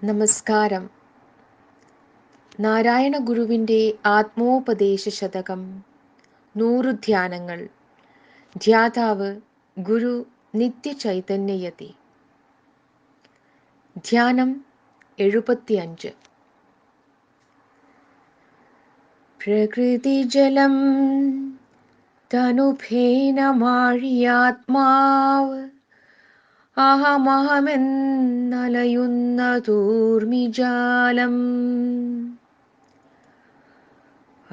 നമസ്കാരം. നാരായണ ഗുരുവിൻ്റെ ആത്മോപദേശ ശതകം 100 ധ്യാനങ്ങൾ. ധ്യാതാവ് ഗുരു നിത്യചൈതന്യയതി. ധ്യാനം 75. പ്രകൃതിജലം തനുഭേന മാഴിയാത്മാവ് അഹമഹമെന്നലയുന്നതൂർമിജാലം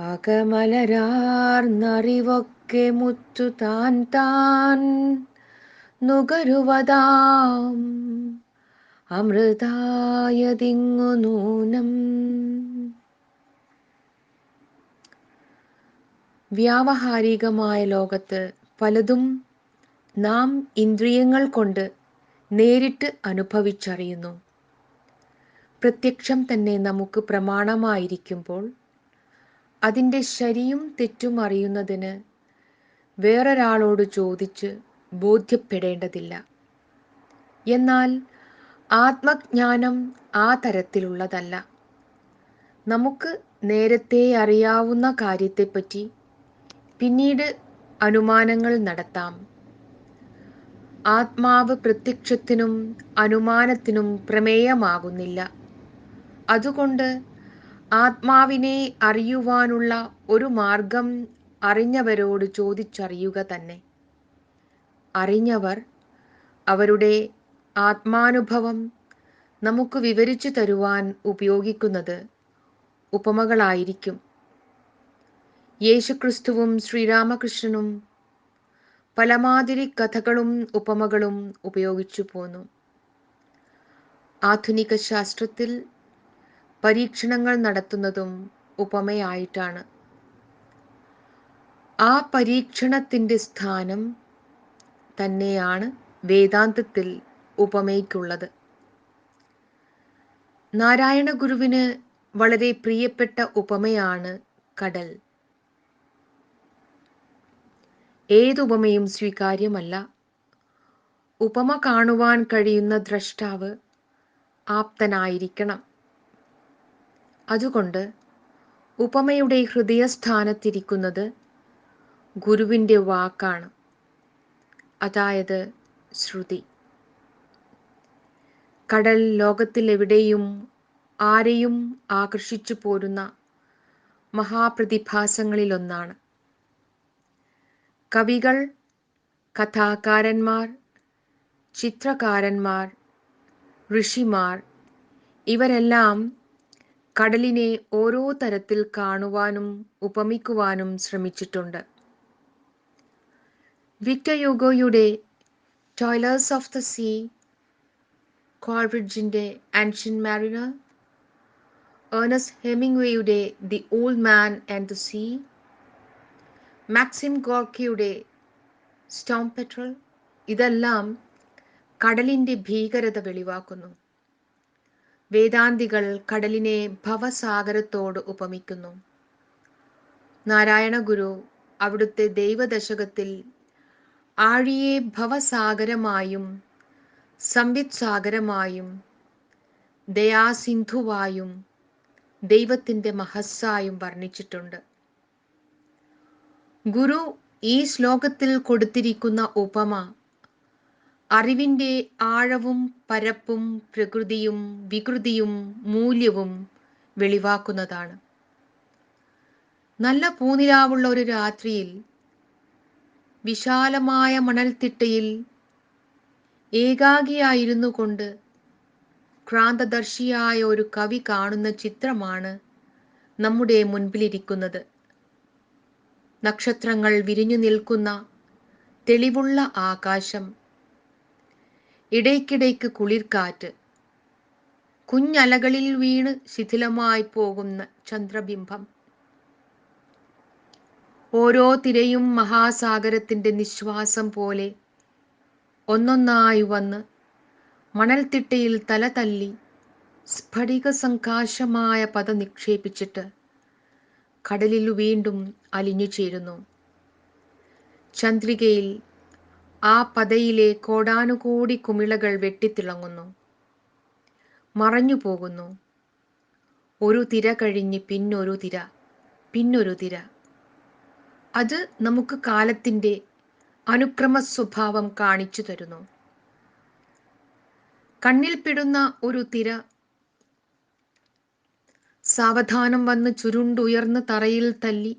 അകമലരാർന്നറിവൊക്കെ മുത്തു താൻ താൻ നുകരുവതാം അമൃതായതിങ്ങു നൂനം. വ്യാവഹാരികമായ ലോകത്ത് പലതും നാം ഇന്ദ്രിയങ്ങൾ കൊണ്ട് നേരിട്ട് അനുഭവിച്ചറിയുന്നു. പ്രത്യക്ഷം തന്നെ നമുക്ക് പ്രമാണമായിരിക്കുമ്പോൾ അതിൻ്റെ ശരിയും തെറ്റും അറിയുന്നതിന് വേറൊരാളോട് ചോദിച്ച് ബോധ്യപ്പെടേണ്ടതില്ല. എന്നാൽ ആത്മജ്ഞാനം ആ തരത്തിലുള്ളതല്ല. നമുക്ക് നേരത്തെ അറിയാവുന്ന കാര്യത്തെപ്പറ്റി പിന്നീട് അനുമാനങ്ങൾ നടത്താം. ആത്മാവ് പ്രത്യക്ഷത്തിനും അനുമാനത്തിനും പ്രമേയമാകുന്നില്ല. അതുകൊണ്ട് ആത്മാവിനെ അറിയുവാനുള്ള ഒരു മാർഗം അറിഞ്ഞവരോട് ചോദിച്ചറിയുക തന്നെ. അറിഞ്ഞവർ അവരുടെ ആത്മാനുഭവം നമുക്ക് വിവരിച്ചു തരുവാൻ ഉപയോഗിക്കുന്നത് ഉപമകളായിരിക്കും. യേശുക്രിസ്തുവും ശ്രീരാമകൃഷ്ണനും പലമാതിരി കഥകളും ഉപമകളും ഉപയോഗിച്ചു പോന്നു. ആധുനിക ശാസ്ത്രത്തിൽ പരീക്ഷണങ്ങൾ നടത്തുന്നതും ഉപമയായിട്ടാണ്. ആ പരീക്ഷണത്തിൻ്റെ സ്ഥാനം തന്നെയാണ് വേദാന്തത്തിൽ ഉപമയ്ക്കുള്ളത്. നാരായണ ഗുരുവിന് വളരെ പ്രിയപ്പെട്ട ഉപമയാണ് കടൽ. ഏതുപമയും സ്വീകാര്യമല്ല. ഉപമ കാണുവാൻ കഴിയുന്ന ദ്രഷ്ടാവ് ആപ്തനായിരിക്കണം. അതുകൊണ്ട് ഉപമയുടെ ഹൃദയസ്ഥാനത്തിരിക്കുന്നത് ഗുരുവിൻ്റെ വാക്കാണ്, അതായത് ശ്രുതി. കടൽ ലോകത്തിൽ എവിടെയും ആരെയും ആകർഷിച്ചു പോരുന്ന മഹാപ്രതിഭാസങ്ങളിലൊന്നാണ്. കവികൾ, കഥാകാരന്മാർ, ചിത്രകാരന്മാർ, ഋഷിമാർ ഇവരെല്ലാം കടലിനെ ഓരോ തരത്തിൽ കാണുവാനും ഉപമിക്കുവാനും ശ്രമിച്ചിട്ടുണ്ട്. വിക്ടർ യുഗോയുടെ ടോയിലേഴ്സ് ഓഫ് ദ സീ, കോൾറിഡ്ജിൻ്റെ ആൻഷ്യന്റ് മാരിനർ, ഏർണസ്റ്റ് ഹെമിംഗ്വേയുടെ the old man and the sea, Maxim ഗോർക്കിയുടെ സ്റ്റോം പെട്രൽ ഇതെല്ലാം കടലിൻ്റെ ഭീകരത വെളിവാക്കുന്നു. വേദാന്തികൾ കടലിനെ ഭവസാഗരത്തോട് ഉപമിക്കുന്നു. നാരായണ ഗുരു അവിടുത്തെ ദൈവദശകത്തിൽ ആഴിയെ ഭവസാഗരമായും സംവിത് സാഗരമായും ദയാസിന്ധുവായും ദൈവത്തിൻ്റെ മഹസ്സായും വർണ്ണിച്ചിട്ടുണ്ട്. ഗുരു ഈ ശ്ലോകത്തിൽ കൊടുത്തിരിക്കുന്ന ഉപമ അറിവിൻ്റെ ആഴവും പരപ്പും പ്രകൃതിയും വികൃതിയും മൂല്യവും വെളിവാക്കുന്നതാണ്. നല്ല പൂനിലാവുള്ള ഒരു രാത്രിയിൽ വിശാലമായ മണൽത്തിട്ടയിൽ ഏകാഗിയായിരുന്നു കൊണ്ട് ക്രാന്തദർശിയായ ഒരു കവി കാണുന്ന ചിത്രമാണ് നമ്മുടെ മുൻപിലിരിക്കുന്നത്. നക്ഷത്രങ്ങൾ വിരിഞ്ഞു നിൽക്കുന്ന തെളിവുള്ള ആകാശം, ഇടയ്ക്കിടയ്ക്ക് കുളിർക്കാറ്റ്, കുഞ്ഞലകളിൽ വീണ് ശിഥിലമായി പോകുന്ന ചന്ദ്രബിംബം. ഓരോ തിരയും മഹാസാഗരത്തിൻ്റെ നിശ്വാസം പോലെ ഒന്നൊന്നായി വന്ന് മണൽത്തിട്ടയിൽ തല തല്ലി സ്ഫടിക സംകാശമായ പത നിക്ഷേപിച്ചിട്ട് കടലിൽ വീണ്ടും അലിഞ്ഞു ചേരുന്നു. ചന്ദ്രികയിൽ ആ പതയിലെ കോടാനുകോടി കുമിളകൾ വെട്ടിത്തിളങ്ങുന്നു. മറഞ്ഞു പോകുന്നു. ഒരു തിര കഴിഞ്ഞ് പിന്നൊരു തിര, പിന്നൊരു തിര. അത് നമുക്ക് കാലത്തിൻ്റെ അനുക്രമ സ്വഭാവം കാണിച്ചു തരുന്നു. കണ്ണിൽപ്പെടുന്ന ഒരു തിര സാവധാനം വന്ന് ചുരുണ്ടുയർന്ന് തറയിൽ തല്ലി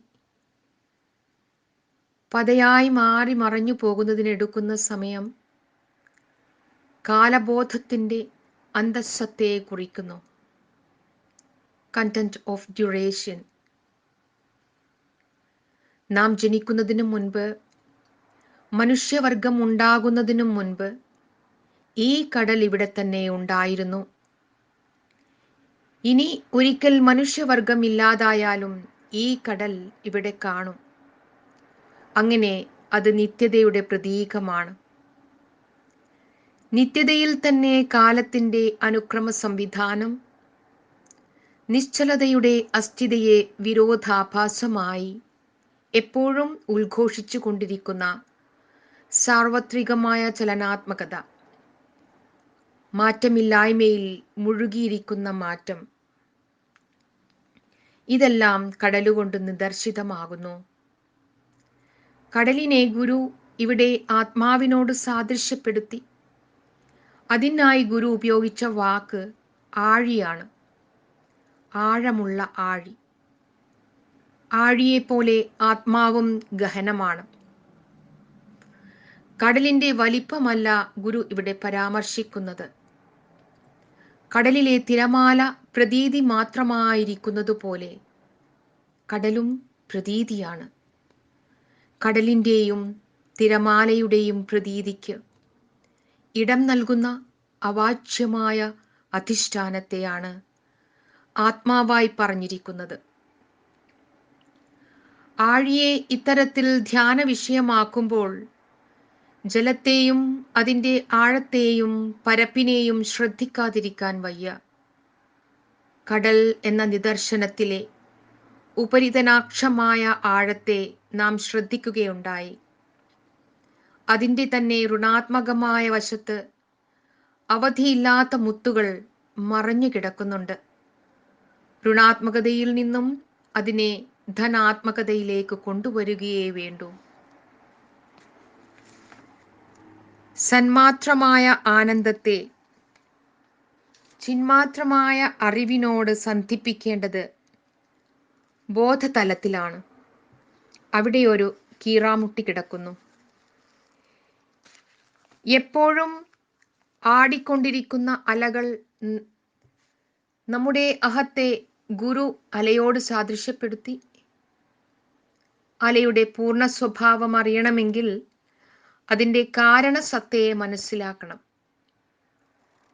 പതയായി മാറി മറഞ്ഞു പോകുന്നതിനെടുക്കുന്ന സമയം കാലബോധത്തിൻ്റെ അന്തസ്സത്തെ കുറിക്കുന്നു. Content of duration. നാം ജനിക്കുന്നതിനു മുൻപ്, മനുഷ്യവർഗം ഉണ്ടാകുന്നതിനു മുൻപ് ഈ കടൽ ഇവിടെ തന്നെ ഉണ്ടായിരുന്നു. ഇനി ഒരിക്കൽ മനുഷ്യവർഗം ഇല്ലാതായാലും ഈ കടൽ ഇവിടെ കാണും. അങ്ങനെ അത് നിത്യതയുടെ പ്രതീകമാണ്. നിത്യതയിൽ തന്നെ കാലത്തിൻ്റെ അനുക്രമ സംവിധാനം നിശ്ചലതയുടെ അസ്ഥിതയെ വിരോധാഭാസമായി എപ്പോഴും ഉദ്ഘോഷിച്ചു കൊണ്ടിരിക്കുന്ന സാർവത്രികമായ ചലനാത്മകത, മാറ്റമില്ലായ്മയിൽ മുഴുകിയിരിക്കുന്ന മാറ്റം, ഇതെല്ലാം കടലുകൊണ്ട് നിദർശിതമാകുന്നു. കടലിനെ ഗുരു ഇവിടെ ആത്മാവിനോട് സാദൃശ്യപ്പെടുത്തി. അതിനായി ഗുരു ഉപയോഗിച്ച വാക്ക് ആഴിയാണ്. ആഴമുള്ള ആഴി. ആഴിയെപ്പോലെ ആത്മാവും ഗഹനമാണ്. കടലിൻ്റെ വലിപ്പമല്ല ഗുരു ഇവിടെ പരാമർശിക്കുന്നത്. കടലിലെ തിരമാല പ്രതീതി മാത്രമായിരിക്കുന്നത് പോലെ കടലും പ്രതീതിയാണ്. കടലിൻ്റെയും തിരമാലയുടെയും പ്രതീതിക്ക് ഇടം നൽകുന്ന അവാച്യമായ അധിഷ്ഠാനത്തെയാണ് ആത്മാവായി പറഞ്ഞിരിക്കുന്നത്. ആഴിയെ ഇത്തരത്തിൽ ധ്യാന വിഷയമാക്കുമ്പോൾ ജലത്തെയും അതിൻ്റെ ആഴത്തെയും പരപ്പിനെയും ശ്രദ്ധിക്കാതിരിക്കാൻ വയ്യ. കടൽ എന്ന നിദർശനത്തിലെ ഉപരിതനാക്ഷമായ ആഴത്തെ നാം ശ്രദ്ധിക്കുകയുണ്ടായി. അതിൻ്റെ തന്നെ ഋണാത്മകമായ വശത്ത് അവധിയില്ലാത്ത മുത്തുകൾ മറഞ്ഞു കിടക്കുന്നുണ്ട്. ഋണാത്മകതയിൽ നിന്നും അതിനെ ധനാത്മകതയിലേക്ക് കൊണ്ടുവരികയേ വേണ്ടൂ. സന്മാത്രമായ ആനന്ദത്തെ ചിന്മാത്രമായ അറിവിനോട് സന്ധിപ്പിക്കേണ്ടത് ബോധതലത്തിലാണ്. അവിടെ ഒരു കീറാമുട്ടി കിടക്കുന്നു. എപ്പോഴും ആടിക്കൊണ്ടിരിക്കുന്ന അലകൾ നമ്മുടെ അഹത്തെ ഗുരു അലയോട് സാദൃശ്യപ്പെടുത്തി. അലയുടെ പൂർണ്ണ സ്വഭാവം അറിയണമെങ്കിൽ അതിൻ്റെ കാരണസത്തയെ മനസ്സിലാക്കണം.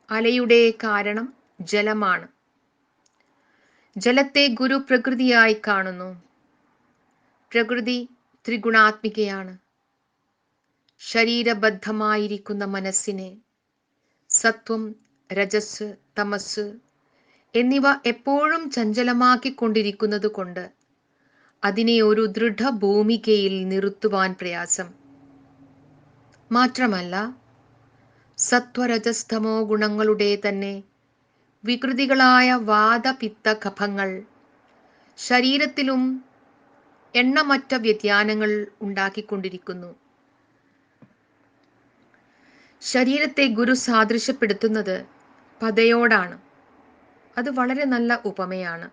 അലയുടെ കാരണം ജലമാണ്. ജലത്തെ ഗുരു പ്രകൃതിയായി കാണുന്നു. പ്രകൃതി ത്രിഗുണാത്മികയാണ്. ശരീരബദ്ധമായിരിക്കുന്ന മനസ്സിനെ സത്വം, രജസ്, തമസ് എന്നിവ എപ്പോഴും ചഞ്ചലമാക്കിക്കൊണ്ടിരിക്കുന്നത് കൊണ്ട് അതിനെ ഒരു ദൃഢഭൂമികയിൽ നിർത്തുവാൻ പ്രയാസം. മാത്രമല്ല, സത്വരജസ്തമോ ഗുണങ്ങളുടെ തന്നെ വികൃതികളായ വാദപിത്ത കഫങ്ങൾ ശരീരത്തിലും എണ്ണമറ്റ വ്യതിയാനങ്ങൾ ഉണ്ടാക്കിക്കൊണ്ടിരിക്കുന്നു. ശരീരത്തെ ഗുരു സാദൃശ്യപ്പെടുത്തുന്നത് പതയോടാണ്. അത് വളരെ നല്ല ഉപമയാണ്.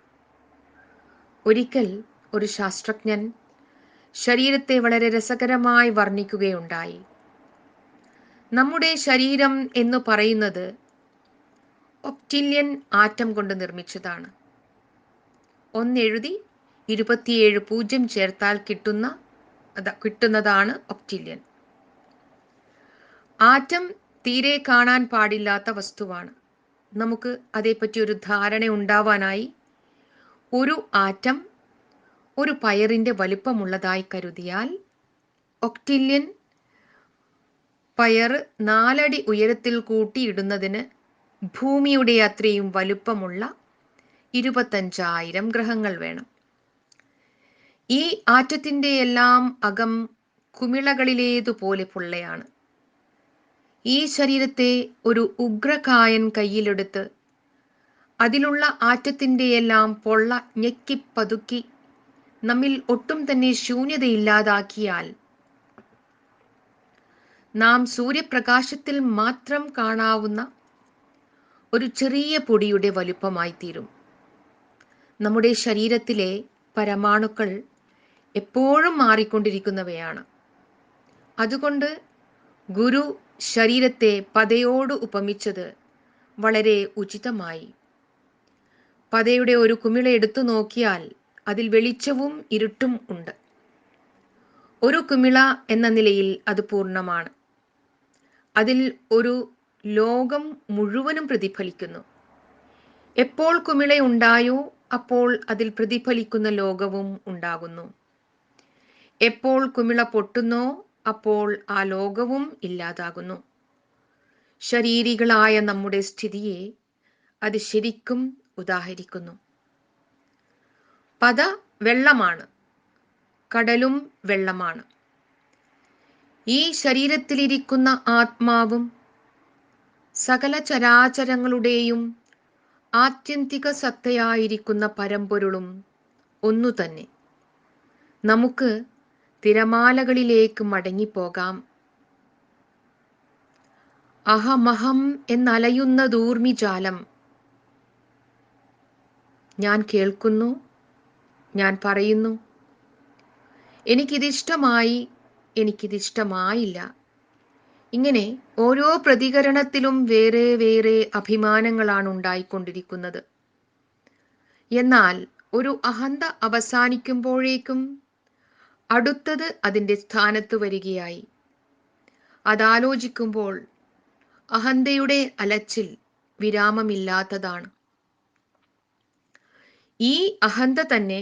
ഒരിക്കൽ ഒരു ശാസ്ത്രജ്ഞൻ ശരീരത്തെ വളരെ രസകരമായി വർണ്ണിക്കുകയുണ്ടായി. നമ്മുടെ ശരീരം എന്ന് പറയുന്നത് ഒക്ടില്യൻ ആറ്റം കൊണ്ട് നിർമ്മിച്ചതാണ്. 1 എഴുതി 27 പൂജ്യം ചേർത്താൽ കിട്ടുന്നതാണ് ഒക്ടില്യൻ. ആറ്റം തീരെ കാണാൻ പാടില്ലാത്ത വസ്തുവാണ്. നമുക്ക് അതേപ്പറ്റി ഒരു ധാരണ ഉണ്ടാവാനായി ഒരു ആറ്റം ഒരു പയറിൻ്റെ വലിപ്പമുള്ളതായി കരുതിയാൽ ഒക്ടില്യൻ പയർ 4 അടി ഉയരത്തിൽ കൂട്ടിയിടുന്നതിന് ഭൂമിയുടെ അത്രയും വലുപ്പമുള്ള 25,000 ഗ്രഹങ്ങൾ വേണം. ഈ ആറ്റത്തിൻ്റെ എല്ലാം അകം കുമിളകളിലേതുപോലെ പൊള്ളയാണ്. ഈ ശരീരത്തെ ഒരു ഉഗ്രകായൻ കയ്യിലെടുത്ത് അതിലുള്ള ആറ്റത്തിൻ്റെയെല്ലാം പൊള്ള ഞെക്കിപ്പതുക്കി നമ്മിൽ ഒട്ടും തന്നെ ശൂന്യതയില്ലാതാക്കിയാൽ നാം സൂര്യപ്രകാശത്തിൽ മാത്രം കാണാവുന്ന ഒരു ചെറിയ പൊടിയുടെ വലുപ്പമായി തീരും. നമ്മുടെ ശരീരത്തിലെ പരമാണുക്കൾ എപ്പോഴും മാറിക്കൊണ്ടിരിക്കുന്നവയാണ്. അതുകൊണ്ട് ഗുരു ശരീരത്തെ പതയോട് ഉപമിച്ചത് വളരെ ഉചിതമായി. പതയുടെ ഒരു കുമിള എടുത്തു നോക്കിയാൽ അതിൽ വെളിച്ചവും ഇരുട്ടും ഉണ്ട്. ഒരു കുമിള എന്ന നിലയിൽ അത് പൂർണ്ണമാണ്. അതിൽ ഒരു ലോകം മുഴുവനും പ്രതിഫലിക്കുന്നു. എപ്പോൾ കുമിളയുണ്ടായോ അപ്പോൾ അതിൽ പ്രതിഫലിക്കുന്ന ലോകവും ഉണ്ടാകുന്നു. എപ്പോൾ കുമിള പൊട്ടുന്നോ അപ്പോൾ ആ ലോകവും ഇല്ലാതാകുന്നു. ശരീരികളായ നമ്മുടെ സ്ഥിതിയെ അത് ശരിക്കും ഉദാഹരിക്കുന്നു. പത വെള്ളമാണ്, കടലും വെള്ളമാണ്. ഈ ശരീരത്തിലിരിക്കുന്ന ആത്മാവും സകല ചരാചരങ്ങളുടെയും ആത്യന്തിക സത്തയായിരിക്കുന്ന പരമ്പൊരുളും ഒന്നു തന്നെ. നമുക്ക് തിരമാലകളിലേക്ക് മടങ്ങിപ്പോകാം. അഹമഹം എന്നലയുന്ന ദൂർമിജാലം ഞാൻ കേൾക്കുന്നു, ഞാൻ പറയുന്നു, എനിക്കിതിഷ്ടമായി, എനിക്കിതിഷ്ടമായില്ല. ഇങ്ങനെ ഓരോ പ്രതികരണത്തിലും വേറെ വേറെ അഭിമാനങ്ങളാണ് ഉണ്ടായിക്കൊണ്ടിരിക്കുന്നത്. എന്നാൽ ഒരു അഹന്ത അവസാനിക്കുമ്പോഴേക്കും അടുത്തത് അതിൻ്റെ സ്ഥാനത്ത് വരികയായി. അതാലോചിക്കുമ്പോൾ അഹന്തയുടെ അലച്ചിൽ വിരാമമില്ലാത്തതാണ്. ഈ അഹന്ത തന്നെ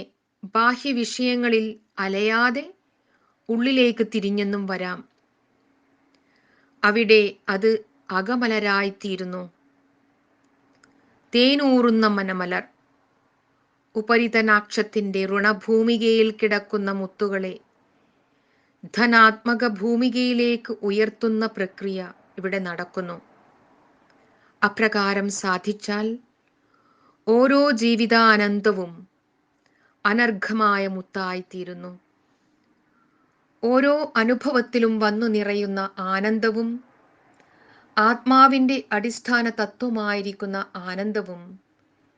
ബാഹ്യവിഷയങ്ങളിൽ അലയാതെ ഉള്ളിലേക്ക് തിരിഞ്ഞെന്നും വരാം. അവിടെ അത് അകമലരായിത്തീരുന്നു. തേനൂറുന്ന മനമലർ, ഉപരിതനാക്ഷത്തിന്റെ ഋണഭൂമികയിൽ കിടക്കുന്ന മുത്തുകളെ ധനാത്മക ഭൂമികയിലേക്ക് ഉയർത്തുന്ന പ്രക്രിയ ഇവിടെ നടക്കുന്നു. അപ്രകാരം സാധിച്ചാൽ ഓരോ ജീവിതാനന്ദവും അനർഘമായ മുത്തായിത്തീരുന്നു. ഓരോ അനുഭവത്തിലും വന്നു നിറയുന്ന ആനന്ദവും ആത്മാവിൻ്റെ അടിസ്ഥാന തത്വമായിരിക്കുന്ന ആനന്ദവും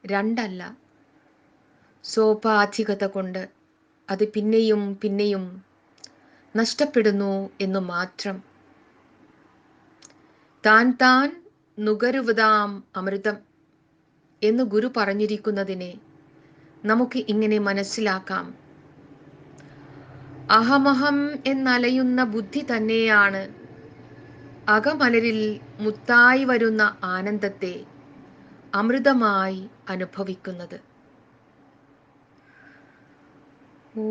രണ്ടല്ല. സോപാധികത കൊണ്ട് അത് പിന്നെയും പിന്നെയും നഷ്ടപ്പെടുന്നു എന്നു മാത്രം. താൻ താൻ നുകരുവതാം അമൃതം എന്ന് ഗുരു പറഞ്ഞിരിക്കുന്നതിനെ നമുക്ക് ഇങ്ങനെ മനസ്സിലാക്കാം. അഹമഹം എന്നലയുന്ന ബുദ്ധി തന്നെയാണ് അകമലരിൽ മുത്തായി വരുന്ന ആനന്ദത്തെ അമൃതമായി അനുഭവിക്കുന്നത്. ഓ